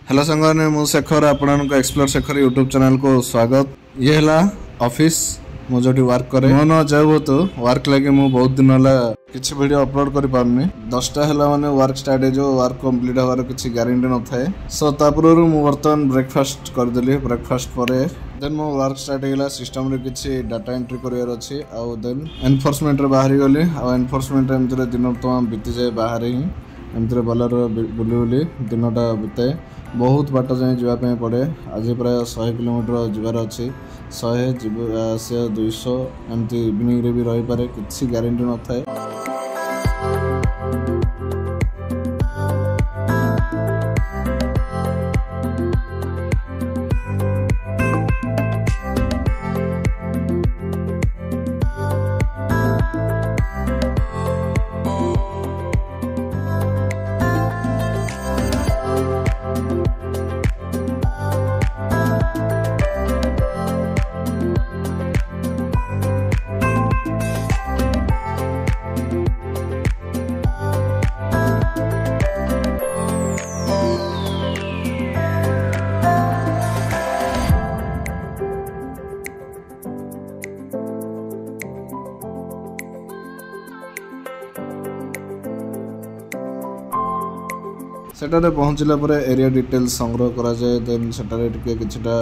Hello संगने मु शेखर आपण explore Shekhar YouTube channel को स्वागत। ये है ऑफिस मु जो वर्क करे मो न जाऊ तो वर्क लगे मु बहुत दिन है किसी वीडियो अपलोड कर पारनी 10टा है माने वर्क स्टार्ट है जो वर्क कंप्लीट होवार किसी गारंटी न थाए। सो तापूर्व मु बर्तमान ब्रेकफास्ट करदेली। ब्रेकफास्ट पर देन मो वर्क स्टार्ट होगा सिस्टम रे किसी डाटा एंट्री करिवार अछि आउ देन एनफोर्समेंट रे बाहरी गली आ एनफोर्समेंट एमतरे दिन तमाम बीती जाए बाहर ही एमतरे बलर बुली बुली दिनटा बिताए। बहुत बाट जाए जावाई पड़े। आज प्राय 100 किलोमीटर जीवार अच्छी 100 से 200 एमती इवनिंग रे भी रही पारे किसी गारंटी न थाए। सेटारे पहुँचला पर एरिया डिटेल्स संग्रह करा जाए। देन सेटारे टिके किछटा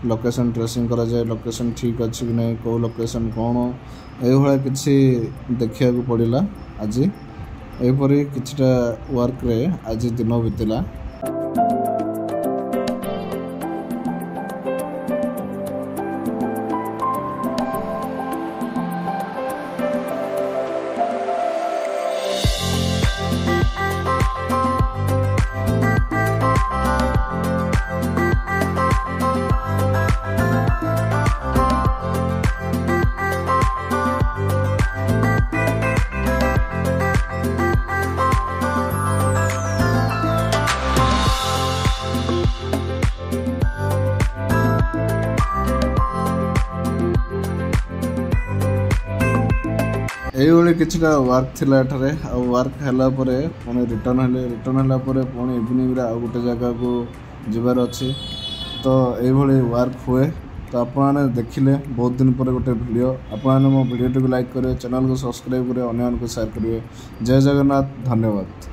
लोकेशन ट्रेसिंग करा जाए। लोकेशन ठीक अच्छी कि नहीं कौ लोकेशन कौन ये किसी देखा पड़ा। आज यहपरी किछटा वर्क रे आज दिन बीतला। ये किसी वर्क थिला एठारे आ वर्क हैला परे पुणी रिटर्न हैला परे पुणी इवनिंग रे आ गोटे जगह को जीवार अच्छी। तो ये वर्क हुए। तो आपने देखिले बहुत दिन पर गोटे वीडियो आपने मो वीडियो टी लाइक करेंगे, चैनल को सब्सक्राइब करेंगे, अन्य को शेयर करेंगे। जय जगन्नाथ, धन्यवाद।